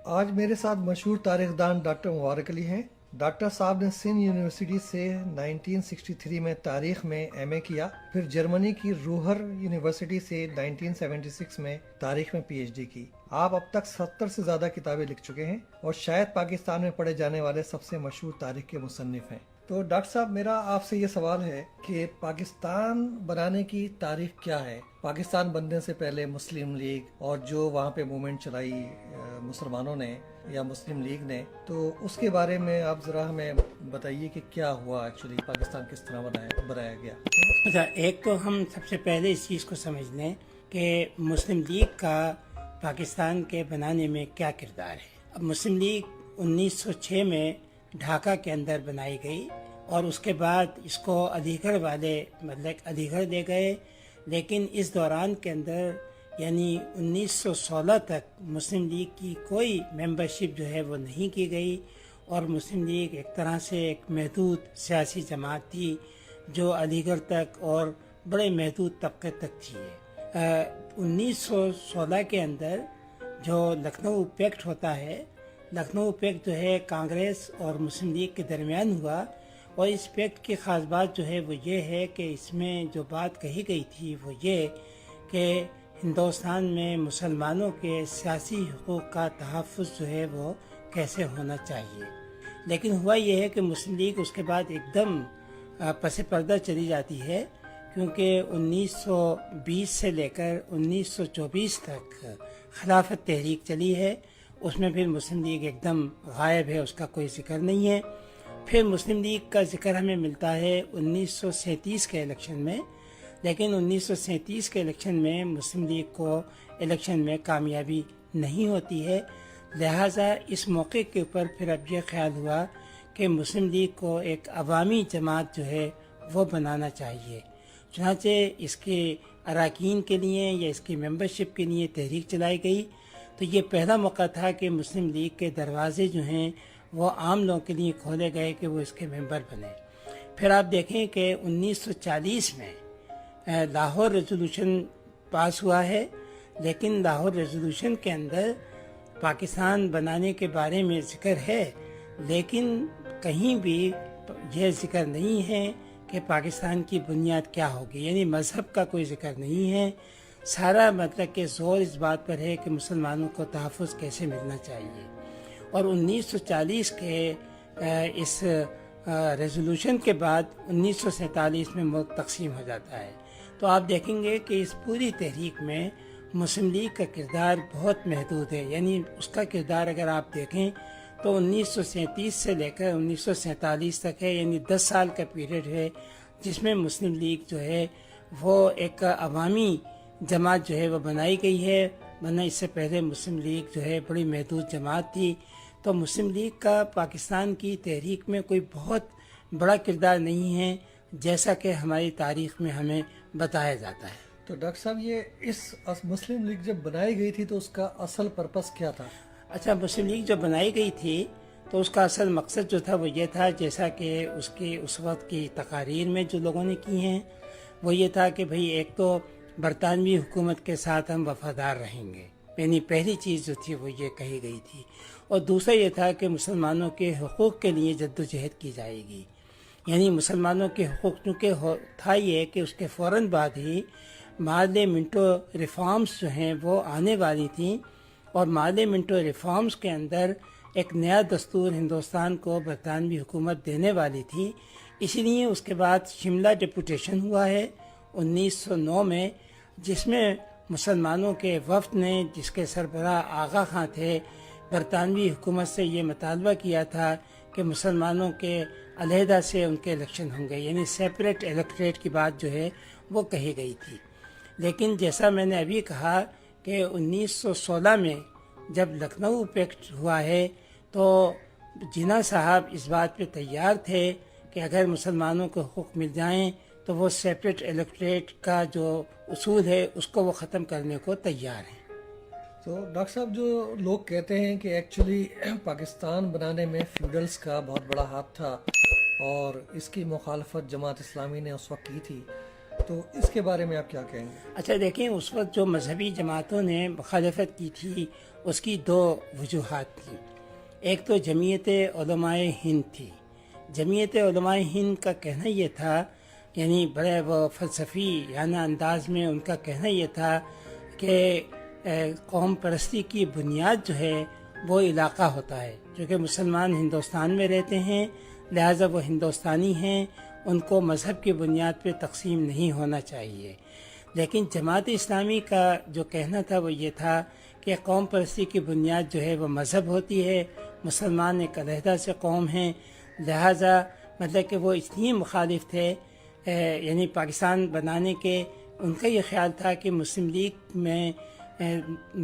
آج میرے ساتھ مشہور تاریخ دان ڈاکٹر مبارک علی ہیں۔ ڈاکٹر صاحب نے سندھ یونیورسٹی سے 1963 میں تاریخ میں ایم اے کیا، پھر جرمنی کی روہر یونیورسٹی سے 1976 میں تاریخ میں پی ایچ ڈی کی۔ آپ اب تک 70 سے زیادہ کتابیں لکھ چکے ہیں اور شاید پاکستان میں پڑھے جانے والے سب سے مشہور تاریخ کے مصنف ہیں۔ تو ڈاکٹر صاحب، میرا آپ سے یہ سوال ہے کہ پاکستان بنانے کی تاریخ کیا ہے؟ پاکستان بننے سے پہلے مسلم لیگ اور جو وہاں پہ موومنٹ چلائی مسلمانوں نے یا مسلم لیگ نے، تو اس کے بارے میں آپ ذرا ہمیں بتائیے کہ کیا ہوا ایکچولی، پاکستان کس طرح بنایا گیا؟ اچھا، ایک تو ہم سب سے پہلے اس چیز کو سمجھ لیں کہ مسلم لیگ کا پاکستان کے بنانے میں کیا کردار ہے۔ اب مسلم لیگ 1906 میں ڈھاکہ کے اندر بنائی گئی اور اس کے بعد اس کو علی گڑھ والے علی گڑھ لے گئے، لیکن اس دوران کے اندر یعنی 1916 تک مسلم لیگ کی کوئی ممبرشپ جو ہے وہ نہیں کی گئی، اور مسلم لیگ ایک طرح سے ایک محدود سیاسی جماعت تھی جو علی گڑھ تک اور بڑے محدود طبقے تک تھی۔ 1916 کے اندر جو لکھنؤ پیکٹ ہوتا ہے، لکھنؤ پیکٹ جو ہے کانگریس اور مسلم لیگ کے درمیان ہوا، اور اس پیکٹ کی خاص بات جو ہے وہ یہ ہے کہ اس میں جو بات کہی گئی تھی وہ یہ کہ ہندوستان میں مسلمانوں کے سیاسی حقوق کا تحفظ جو ہے وہ کیسے ہونا چاہیے۔ لیکن ہوا یہ ہے کہ مسلم لیگ اس کے بعد ایک دم پس پردہ چلی جاتی ہے، کیونکہ 1920 سے لے کر 1924 تک خلافت تحریک چلی ہے، اس میں پھر مسلم لیگ ایک دم غائب ہے، اس کا کوئی ذکر نہیں ہے۔ پھر مسلم لیگ کا ذکر ہمیں ملتا ہے 1937 کے الیکشن میں، لیکن 1937 کے الیکشن میں مسلم لیگ کو الیکشن میں کامیابی نہیں ہوتی ہے، لہٰذا اس موقع کے اوپر پھر اب یہ خیال ہوا کہ مسلم لیگ کو ایک عوامی جماعت جو ہے وہ بنانا چاہیے۔ چنانچہ اس کے اراکین کے لیے یا اس کی ممبرشپ کے لیے تحریک چلائی گئی، تو یہ پہلا موقع تھا کہ مسلم لیگ کے دروازے جو ہیں وہ عام لوگوں کے لیے کھولے گئے کہ وہ اس کے ممبر بنے۔ پھر آپ دیکھیں کہ 1940 میں لاہور ریزولوشن پاس ہوا ہے، لیکن لاہور ریزولوشن کے اندر پاکستان بنانے کے بارے میں ذکر ہے، لیکن کہیں بھی یہ ذکر نہیں ہے کہ پاکستان کی بنیاد کیا ہوگی، یعنی مذہب کا کوئی ذکر نہیں ہے۔ سارا مطلب کہ زور اس بات پر ہے کہ مسلمانوں کو تحفظ کیسے ملنا چاہیے۔ اور 1940 کے اس ریزولوشن کے بعد 1947 میں ملک تقسیم ہو جاتا ہے، تو آپ دیکھیں گے کہ اس پوری تحریک میں مسلم لیگ کا کردار بہت محدود ہے۔ یعنی اس کا کردار اگر آپ دیکھیں تو 1937 سے لے کر 1947 تک ہے، یعنی 10 سال کا پیریڈ ہے جس میں مسلم لیگ جو ہے وہ ایک عوامی جماعت جو ہے وہ بنائی گئی ہے، ورنہ اس سے پہلے مسلم لیگ جو ہے بڑی محدود جماعت تھی۔ تو مسلم لیگ کا پاکستان کی تحریک میں کوئی بہت بڑا کردار نہیں ہے جیسا کہ ہماری تاریخ میں ہمیں بتایا جاتا ہے۔ تو ڈاکٹر صاحب، یہ اس مسلم لیگ جب بنائی گئی تھی تو اس کا اصل پرپس کیا تھا؟ اچھا، مسلم لیگ جو بنائی گئی تھی تو اس کا اصل مقصد جو تھا وہ یہ تھا، جیسا کہ اس وقت کی تقاریر میں جو لوگوں نے کی ہیں، وہ یہ تھا کہ بھئی ایک تو برطانوی حکومت کے ساتھ ہم وفادار رہیں گے، یعنی پہلی چیز جو تھی وہ یہ کہی گئی تھی، اور دوسرا یہ تھا کہ مسلمانوں کے حقوق کے لیے جدوجہد کی جائے گی۔ یعنی مسلمانوں کے حقوق چونکہ تھا یہ کہ اس کے فوراً بعد ہی مارلے منٹو ریفارمز جو ہیں وہ آنے والی تھیں، اور مارلے منٹو ریفارمز کے اندر ایک نیا دستور ہندوستان کو برطانوی حکومت دینے والی تھی۔ اسی لیے اس کے بعد شملہ ڈپوٹیشن ہوا ہے 1909 میں، جس میں مسلمانوں کے وفد نے، جس کے سربراہ آغا خاں تھے، برطانوی حکومت سے یہ مطالبہ کیا تھا کہ مسلمانوں کے علیحدہ سے ان کے الیکشن ہوں گے، یعنی سیپریٹ الیکٹریٹ کی بات جو ہے وہ کہی گئی تھی۔ لیکن جیسا میں نے ابھی کہا کہ 1916 میں جب لکھنؤ پیکٹ ہوا ہے تو جناح صاحب اس بات پہ تیار تھے کہ اگر مسلمانوں کو حقوق مل جائیں تو وہ سیپریٹ الیکٹریٹ کا جو اصول ہے اس کو وہ ختم کرنے کو تیار ہیں۔ تو ڈاکٹر صاحب، جو لوگ کہتے ہیں کہ ایکچولی پاکستان بنانے میں فیوڈلز کا بہت بڑا ہاتھ تھا اور اس کی مخالفت جماعت اسلامی نے اس وقت کی تھی، تو اس کے بارے میں آپ کیا کہیں گے؟ اچھا دیکھیں، اس وقت جو مذہبی جماعتوں نے مخالفت کی تھی اس کی دو وجوہات تھیں۔ ایک تو جمعیت علماء ہند تھی۔ جمعیت علماء ہند کا کہنا یہ تھا، یعنی بڑے وہ فلسفی یعنی انداز میں ان کا کہنا یہ تھا کہ قوم پرستی کی بنیاد جو ہے وہ علاقہ ہوتا ہے، چونکہ مسلمان ہندوستان میں رہتے ہیں لہٰذا وہ ہندوستانی ہیں، ان کو مذہب کی بنیاد پہ تقسیم نہیں ہونا چاہیے۔ لیکن جماعت اسلامی کا جو کہنا تھا وہ یہ تھا کہ قوم پرستی کی بنیاد جو ہے وہ مذہب ہوتی ہے، مسلمان ایک علیحدہ سے قوم ہیں، لہٰذا مطلب کہ وہ اس لیے مخالف تھے یعنی پاکستان بنانے کے۔ ان کا یہ خیال تھا کہ مسلم لیگ میں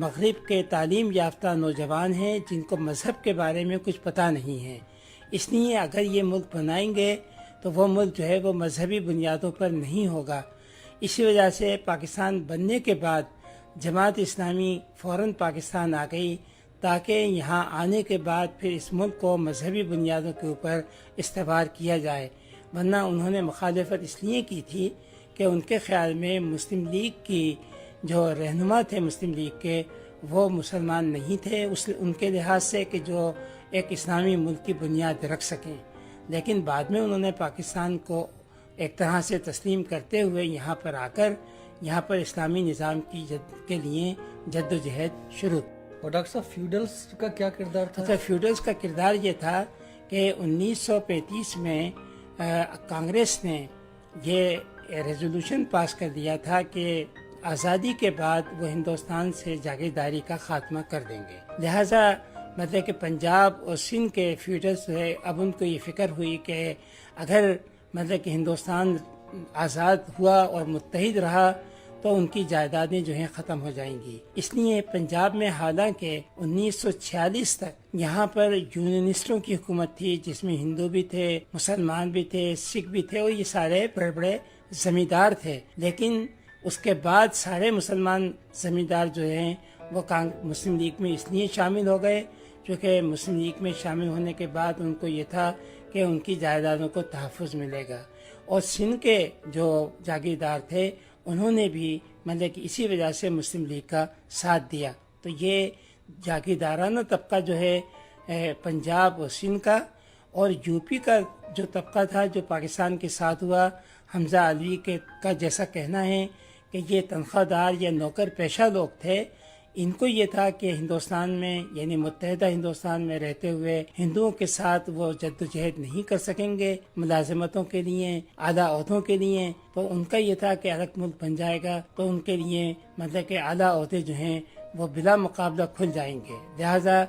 مغرب کے تعلیم یافتہ نوجوان ہیں جن کو مذہب کے بارے میں کچھ پتہ نہیں ہے، اس لیے اگر یہ ملک بنائیں گے تو وہ ملک جو ہے وہ مذہبی بنیادوں پر نہیں ہوگا۔ اسی وجہ سے پاکستان بننے کے بعد جماعت اسلامی فوراً پاکستان آ گئی تاکہ یہاں آنے کے بعد پھر اس ملک کو مذہبی بنیادوں کے اوپر استوار کیا جائے، ورنہ انہوں نے مخالفت اس لیے کی تھی کہ ان کے خیال میں مسلم لیگ کی جو رہنما تھے مسلم لیگ کے وہ مسلمان نہیں تھے ان کے لحاظ سے کہ جو ایک اسلامی ملک کی بنیاد رکھ سکیں۔ لیکن بعد میں انہوں نے پاکستان کو ایک طرح سے تسلیم کرتے ہوئے یہاں پر آ کر یہاں پر اسلامی نظام کی کے لیے جد و جہد شروع۔ اور ڈاکٹر صاحب فیوڈلز کا کیا کردار تھا؟ اچھا، فیوڈلز کا کردار یہ تھا کہ 1935 میں کانگریس نے یہ ریزولوشن پاس کر دیا تھا کہ آزادی کے بعد وہ ہندوستان سے جاگیرداری کا خاتمہ کر دیں گے، لہٰذا مطلب کہ پنجاب اور سندھ کے فیوڈلز ہے اب ان کو یہ فکر ہوئی کہ اگر مطلب کہ ہندوستان آزاد ہوا اور متحد رہا تو ان کی جائیدادیں جو ہیں ختم ہو جائیں گی۔ اس لیے پنجاب میں حالانکہ 1946 تک یہاں پر یونینسٹوں کی حکومت تھی جس میں ہندو بھی تھے، مسلمان بھی تھے، سکھ بھی تھے اور یہ سارے بڑے بڑے زمیندار تھے، لیکن اس کے بعد سارے مسلمان زمیندار جو ہیں وہ مسلم لیگ میں اس لیے شامل ہو گئے کیونکہ مسلم لیگ میں شامل ہونے کے بعد ان کو یہ تھا کہ ان کی جائیدادوں کو تحفظ ملے گا، اور سندھ کے جو جاگیردار تھے انہوں نے بھی مطلب کہ اسی وجہ سے مسلم لیگ کا ساتھ دیا۔ تو یہ جاگیردارانہ طبقہ جو ہے پنجاب اور سندھ کا، اور یو پی کا جو طبقہ تھا جو پاکستان کے ساتھ ہوا، حمزہ علوی کا جیسا کہنا ہے کہ یہ تنخواہ دار یا نوکر پیشہ لوگ تھے، ان کو یہ تھا کہ ہندوستان میں یعنی متحدہ ہندوستان میں رہتے ہوئے ہندوؤں کے ساتھ وہ جد و جہد نہیں کر سکیں گے ملازمتوں کے لیے، اعلیٰ عہدوں کے لیے، تو ان کا یہ تھا کہ الگ ملک بن جائے گا تو ان کے لیے مطلب کہ اعلیٰ عہدے جو ہیں وہ بلا مقابلہ کھل جائیں گے، لہٰذا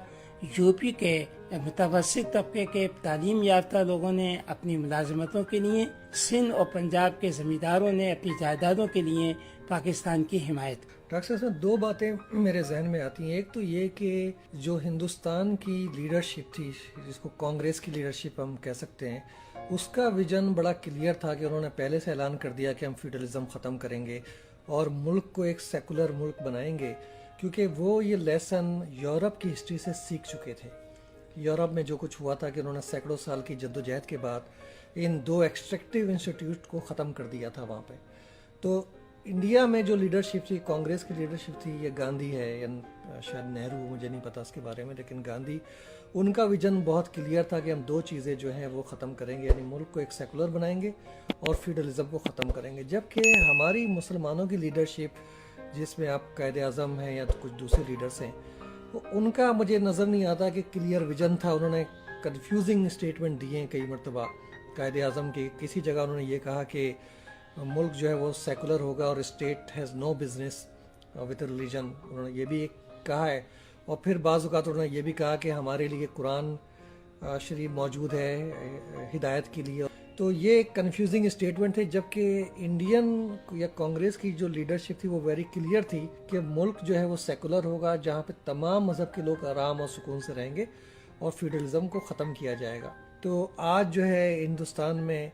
یو پی کے متوسط طبقے کے تعلیم یافتہ لوگوں نے اپنی ملازمتوں کے لیے، سندھ اور پنجاب کے زمینداروں نے اپنی جائیدادوں کے لیے پاکستان کی حمایت۔ ڈاکٹر صاحب اس میں دو باتیں میرے ذہن میں آتی ہیں، ایک تو یہ کہ جو ہندوستان کی لیڈرشپ تھی جس کو کانگریس کی لیڈرشپ ہم کہہ سکتے ہیں، اس کا ویژن بڑا کلیئر تھا کہ انہوں نے پہلے سے اعلان کر دیا کہ ہم فیوڈلزم ختم کریں گے اور ملک کو ایک سیکولر ملک بنائیں گے، کیونکہ وہ یہ لیسن یورپ کی ہسٹری سے سیکھ چکے تھے۔ یورپ میں جو کچھ ہوا تھا کہ انہوں نے سینکڑوں سال کی جدوجہد کے بعد ان دو ایکسٹریکٹیو انسٹیٹیوٹ کو ختم کر دیا تھا وہاں پہ۔ تو انڈیا میں جو لیڈرشپ تھی، کانگریس کی لیڈرشپ تھی، یہ گاندھی ہے یا شاید نہرو، مجھے نہیں پتا اس کے بارے میں، لیکن گاندھی، ان کا ویژن بہت کلیئر تھا کہ ہم دو چیزیں جو ہیں وہ ختم کریں گے، یعنی ملک کو ایک سیکولر بنائیں گے اور فیوڈلزم کو ختم کریں گے۔ جبکہ ہماری مسلمانوں کی لیڈرشپ جس میں آپ قائد اعظم ہیں یا کچھ دوسرے لیڈرز ہیں، ان کا مجھے نظر نہیں آتا کہ کلیئر ویژن تھا۔ انہوں نے کنفیوزنگ اسٹیٹمنٹ دیے ہیں کئی مرتبہ قائد اعظم کی، کسی جگہ انہوں نے یہ کہا کہ ملک جو ہے وہ سیکولر ہوگا اور state has no business with religion, انہوں نے یہ بھی ایک کہا ہے، اور پھر بعض اوقات انہوں نے یہ بھی کہا کہ ہمارے لیے قرآن شریف موجود ہے ہدایت کے لیے۔ تو یہ ایک کنفیوزنگ اسٹیٹمنٹ تھے، جبکہ انڈین یا کانگریس کی جو لیڈرشپ تھی وہ ویری کلیئر تھی کہ ملک جو ہے وہ سیکولر ہوگا جہاں پہ تمام مذہب کے لوگ آرام اور سکون سے رہیں گے اور فیوڈلزم کو ختم کیا جائے گا۔ تو آج جو ہے ہندوستان میں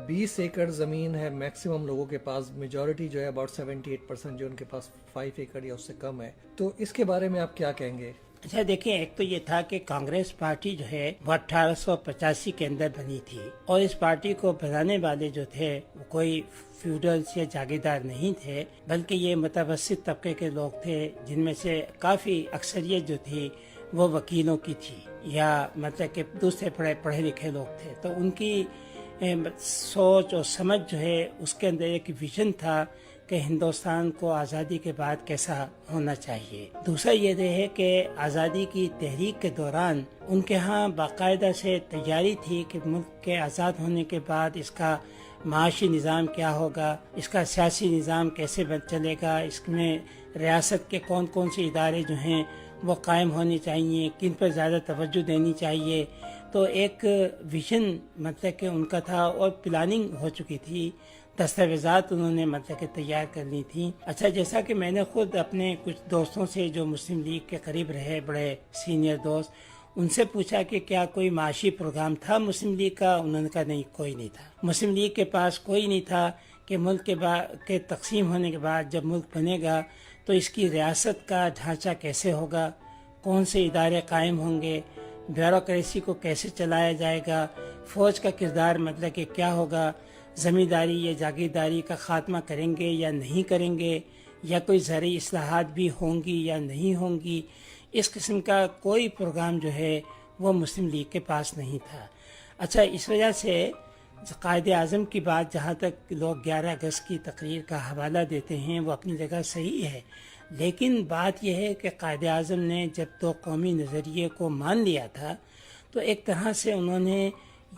20 ایکڑ زمین ہے میکسیمم لوگوں کے پاس، میجورٹی جو ہے about 78% جو ان کے پاس 5 ایکڑ یا اس سے کم ہے۔ تو اس کے بارے میں آپ کیا کہیں گے؟ اچھا دیکھیں، ایک تو یہ تھا کہ کانگریس پارٹی جو ہے وہ 1885 کے اندر بنی تھی، اور اس پارٹی کو بنانے والے جو تھے وہ کوئی فیوڈلز یا جاگیردار نہیں تھے، بلکہ یہ متوسط طبقے کے لوگ تھے، جن میں سے کافی اکثریت جو تھی وہ وکیلوں کی تھی، یا مطلب کہ دوسرے پڑھے لکھے لوگ تھے. تو ان کی سوچ اور سمجھ جو ہے اس کے اندر ایک ویژن تھا کہ ہندوستان کو آزادی کے بعد کیسا ہونا چاہیے. دوسرا یہ ہے کہ آزادی کی تحریک کے دوران ان کے ہاں باقاعدہ سے تیاری تھی کہ ملک کے آزاد ہونے کے بعد اس کا معاشی نظام کیا ہوگا، اس کا سیاسی نظام کیسے چلے گا، اس میں ریاست کے کون کون سے ادارے جو ہیں وہ قائم ہونے چاہیے، کن پر زیادہ توجہ دینی چاہیے. تو ایک ویژن مطلب کہ ان کا تھا، اور پلاننگ ہو چکی تھی، دستاویزات انہوں نے مطلب کہ تیار کر لی تھی. اچھا، جیسا کہ میں نے خود اپنے کچھ دوستوں سے جو مسلم لیگ کے قریب رہے، بڑے سینئر دوست، ان سے پوچھا کہ کیا کوئی معاشی پروگرام تھا مسلم لیگ کا. انہوں نے کہا نہیں، کوئی نہیں تھا. مسلم لیگ کے پاس کوئی نہیں تھا کہ ملک کے تقسیم ہونے کے بعد جب ملک بنے گا تو اس کی ریاست کا ڈھانچہ کیسے ہوگا، کون سے ادارے قائم ہوں گے، بیوروکریسی کو کیسے چلایا جائے گا، فوج کا کردار مطلب کہ کیا ہوگا، زمینداری یا جاگیرداری کا خاتمہ کریں گے یا نہیں کریں گے، یا کوئی زرعی اصلاحات بھی ہوں گی یا نہیں ہوں گی. اس قسم کا کوئی پروگرام جو ہے وہ مسلم لیگ کے پاس نہیں تھا. اچھا، اس وجہ سے قائد اعظم کی بات جہاں تک لوگ 11 اگست کی تقریر کا حوالہ دیتے ہیں وہ اپنی جگہ صحیح ہے، لیکن بات یہ ہے کہ قائد اعظم نے جب تو قومی نظریے کو مان لیا تھا تو ایک طرح سے انہوں نے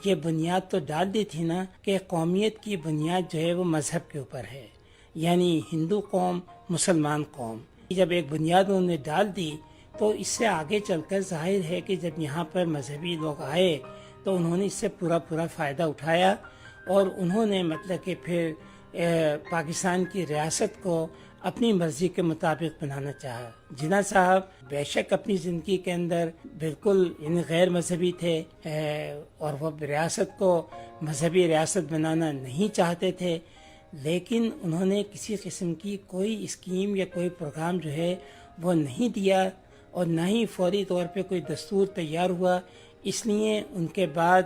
یہ بنیاد تو ڈال دی تھی نا کہ قومیت کی بنیاد جو ہے وہ مذہب کے اوپر ہے، یعنی ہندو قوم، مسلمان قوم. جب ایک بنیاد انہوں نے ڈال دی تو اس سے آگے چل کر ظاہر ہے کہ جب یہاں پر مذہبی لوگ آئے تو انہوں نے اس سے پورا فائدہ اٹھایا، اور انہوں نے مطلب کہ پھر پاکستان کی ریاست کو اپنی مرضی کے مطابق بنانا چاہا. جناح صاحب بے شک اپنی زندگی کے اندر بالکل یعنی غیر مذہبی تھے، اور وہ ریاست کو مذہبی ریاست بنانا نہیں چاہتے تھے، لیکن انہوں نے کسی قسم کی کوئی اسکیم یا کوئی پروگرام جو ہے وہ نہیں دیا، اور نہ ہی فوری طور پہ کوئی دستور تیار ہوا. اس لیے ان کے بعد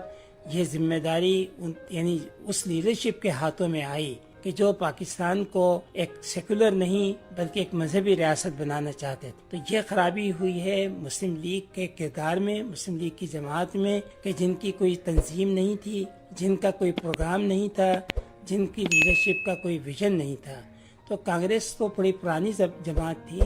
یہ ذمہ داری یعنی اس لیڈرشپ کے ہاتھوں میں آئی کہ جو پاکستان کو ایک سیکولر نہیں بلکہ ایک مذہبی ریاست بنانا چاہتے تھے. تو یہ خرابی ہوئی ہے مسلم لیگ کے کردار میں، مسلم لیگ کی جماعت میں، کہ جن کی کوئی تنظیم نہیں تھی، جن کا کوئی پروگرام نہیں تھا، جن کی لیڈرشپ کا کوئی ویژن نہیں تھا. تو کانگریس تو بڑی پرانی جماعت تھی،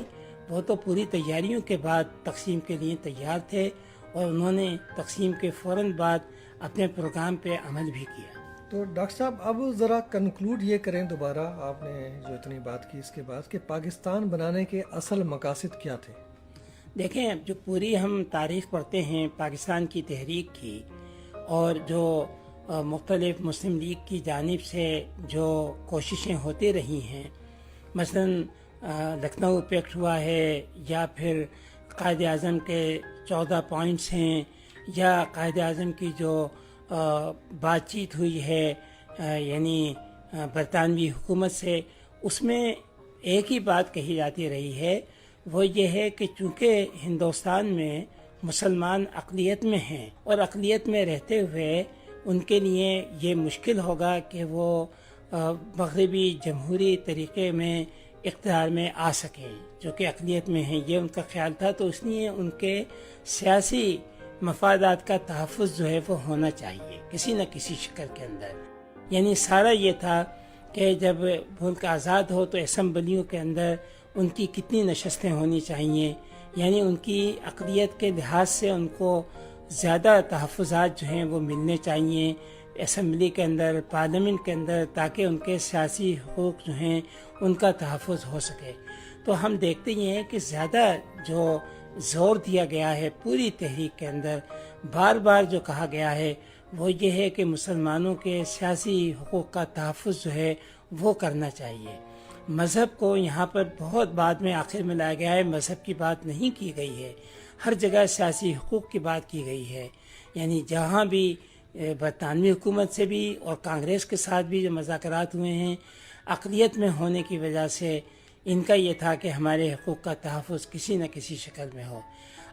وہ تو پوری تیاریوں کے بعد تقسیم کے لیے تیار تھے، اور انہوں نے تقسیم کے فوراً بعد اپنے پروگرام پہ عمل بھی کیا. تو ڈاکٹر صاحب اب ذرا کنکلوڈ یہ کریں دوبارہ، آپ نے جو اتنی بات کی اس کے بعد، کہ پاکستان بنانے کے اصل مقاصد کیا تھے؟ دیکھیں، جو پوری ہم تاریخ پڑھتے ہیں پاکستان کی تحریک کی، اور جو مختلف مسلم لیگ کی جانب سے جو کوششیں ہوتی رہی ہیں، مثلاً لکھنؤ پیکٹ ہوا ہے، یا پھر قائد اعظم کے 14 پوائنٹس ہیں، یا قائد اعظم کی جو بات چیت ہوئی ہے یعنی برطانوی حکومت سے، اس میں ایک ہی بات کہی جاتی رہی ہے، وہ یہ ہے کہ چونکہ ہندوستان میں مسلمان اقلیت میں ہیں، اور اقلیت میں رہتے ہوئے ان کے لیے یہ مشکل ہوگا کہ وہ مغربی جمہوری طریقے میں اقتدار میں آ سکیں، جو کہ اقلیت میں ہیں، یہ ان کا خیال تھا. تو اس لیے ان کے سیاسی مفادات کا تحفظ جو ہے وہ ہونا چاہیے کسی نہ کسی شکل کے اندر. یعنی سارا یہ تھا کہ جب ملک آزاد ہو تو اسمبلیوں کے اندر ان کی کتنی نشستیں ہونی چاہیے، یعنی ان کی اقلیت کے لحاظ سے ان کو زیادہ تحفظات جو ہیں وہ ملنے چاہیے اسمبلی کے اندر، پارلیمنٹ کے اندر، تاکہ ان کے سیاسی حقوق جو ہیں ان کا تحفظ ہو سکے. تو ہم دیکھتے ہی ہیں کہ زیادہ جو زور دیا گیا ہے پوری تحریک کے اندر، بار بار جو کہا گیا ہے وہ یہ ہے کہ مسلمانوں کے سیاسی حقوق کا تحفظ جو ہے وہ کرنا چاہیے. مذہب کو یہاں پر بہت بعد میں آخر میں لایا گیا ہے، مذہب کی بات نہیں کی گئی ہے، ہر جگہ سیاسی حقوق کی بات کی گئی ہے. یعنی جہاں بھی برطانوی حکومت سے بھی اور کانگریس کے ساتھ بھی جو مذاکرات ہوئے ہیں، اقلیت میں ہونے کی وجہ سے ان کا یہ تھا کہ ہمارے حقوق کا تحفظ کسی نہ کسی شکل میں ہو.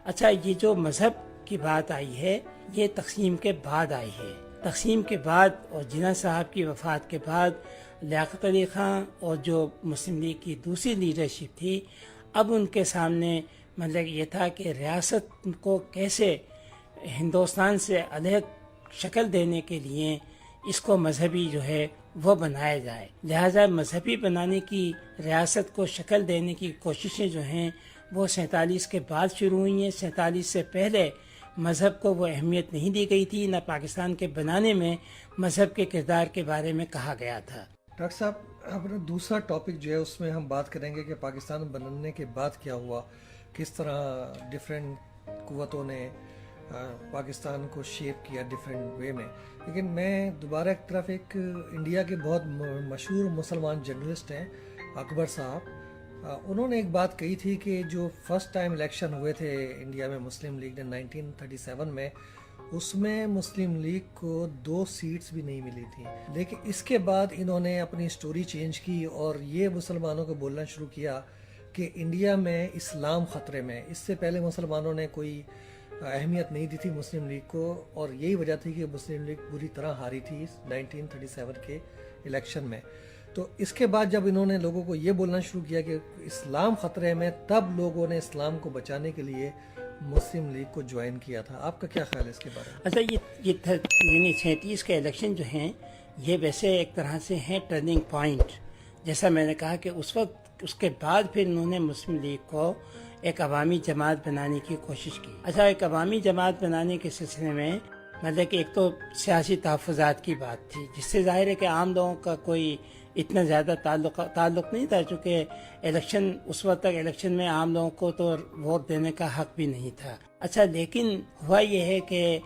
اچھا، یہ جو مذہب کی بات آئی ہے یہ تقسیم کے بعد آئی ہے. تقسیم کے بعد اور جناح صاحب کی وفات کے بعد لیاقت علی خان اور جو مسلم لیگ کی دوسری لیڈرشپ تھی، اب ان کے سامنے مطلب یہ تھا کہ ریاست کو کیسے ہندوستان سے الگ شکل دینے کے لیے اس کو مذہبی جو ہے وہ بنایا جائے. لہذا مذہبی بنانے کی ریاست کو شکل دینے کی کوششیں جو ہیں وہ 47 کے بعد شروع ہوئی ہیں. 47 سے پہلے مذہب کو وہ اہمیت نہیں دی گئی تھی، نہ پاکستان کے بنانے میں مذہب کے کردار کے بارے میں کہا گیا تھا. ڈاکٹر صاحب، اپنا دوسرا ٹاپک جو ہے اس میں ہم بات کریں گے کہ پاکستان بننے کے بعد کیا ہوا، کس طرح ڈیفرنٹ قوتوں نے پاکستان کو شیپ کیا ڈیفرنٹ وے میں. لیکن میں دوبارہ ایک طرف ایک انڈیا کے بہت مشہور مسلمان جرنلسٹ ہیں اکبر صاحب، انہوں نے ایک بات کہی تھی کہ جو فرسٹ ٹائم الیکشن ہوئے تھے انڈیا میں مسلم لیگ نے 1937 میں، اس میں مسلم لیگ کو 2 سیٹس بھی نہیں ملی تھی. لیکن اس کے بعد انہوں نے اپنی سٹوری چینج کی اور یہ مسلمانوں کو بولنا شروع کیا کہ انڈیا میں اسلام خطرے میں. اس سے پہلے مسلمانوں نے کوئی اہمیت نہیں دی تھی مسلم لیگ کو، اور یہی وجہ تھی کہ مسلم لیگ بری طرح ہاری تھی 1937 کے الیکشن میں. تو اس کے بعد جب انہوں نے لوگوں کو یہ بولنا شروع کیا کہ اسلام خطرے میں، تب لوگوں نے اسلام کو بچانے کے لیے مسلم لیگ کو جوائن کیا تھا. آپ کا کیا خیال ہے اس کے بارے میں؟ اچھا، یعنی 37 کے الیکشن جو ہیں یہ ویسے ایک طرح سے ہیں ٹرننگ پوائنٹ. جیسا میں نے کہا کہ اس وقت اس کے بعد پھر انہوں نے مسلم لیگ کو ایک عوامی جماعت بنانے کی کوشش کی. اچھا، ایک عوامی جماعت بنانے کے سلسلے میں مطلب کہ ایک تو سیاسی تحفظات کی بات تھی، جس سے ظاہر ہے کہ عام لوگوں کا کوئی اتنا زیادہ تعلق نہیں تھا، چونکہ الیکشن اس وقت تک الیکشن میں عام لوگوں کو تو ووٹ دینے کا حق بھی نہیں تھا. اچھا، لیکن ہوا یہ ہے کہ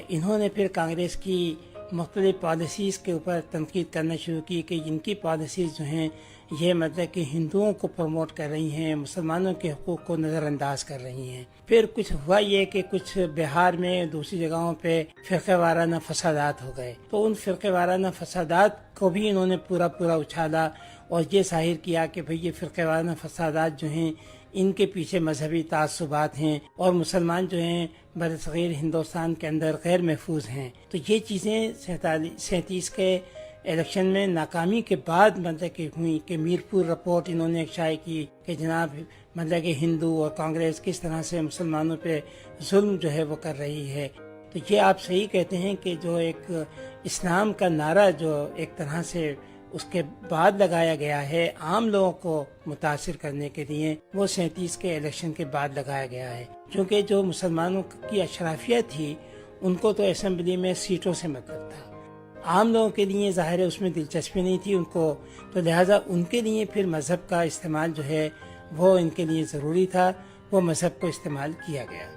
انہوں نے پھر کانگریس کی مختلف پالیسیز کے اوپر تنقید کرنا شروع کی کہ ان کی پالیسیز جو ہیں یہ مطلب کہ ہندوؤں کو پروموٹ کر رہی ہیں، مسلمانوں کے حقوق کو نظر انداز کر رہی ہیں. پھر کچھ ہوا یہ کہ کچھ بہار میں دوسری جگہوں پہ فرقہ وارانہ فسادات ہو گئے، تو ان فرقہ وارانہ فسادات کو بھی انہوں نے پورا اچھالا اور یہ ظاہر کیا کہ بھئی یہ فرقہ وارانہ فسادات جو ہیں ان کے پیچھے مذہبی تعصبات ہیں اور مسلمان جو ہیں برصغیر ہندوستان کے اندر غیر محفوظ ہیں. تو یہ چیزیں 37 کے الیکشن میں ناکامی کے بعد مطلب کہ ہوئی کہ میرپور رپورٹ انہوں نے شائع کی کہ جناب مطلب کہ ہندو اور کانگریس کس طرح سے مسلمانوں پہ ظلم جو ہے وہ کر رہی ہے. تو یہ آپ صحیح کہتے ہیں کہ جو ایک اسلام کا نعرہ جو ایک طرح سے اس کے بعد لگایا گیا ہے عام لوگوں کو متاثر کرنے کے لیے، وہ 37 کے الیکشن کے بعد لگایا گیا ہے. کیونکہ جو مسلمانوں کی اشرافیہ تھی ان کو تو اسمبلی میں سیٹوں سے مطلب تھا، عام لوگوں کے لیے ظاہر ہے اس میں دلچسپی نہیں تھی ان کو، تو لہٰذا ان کے لیے پھر مذہب کا استعمال جو ہے وہ ان کے لیے ضروری تھا، وہ مذہب کو استعمال کیا گیا.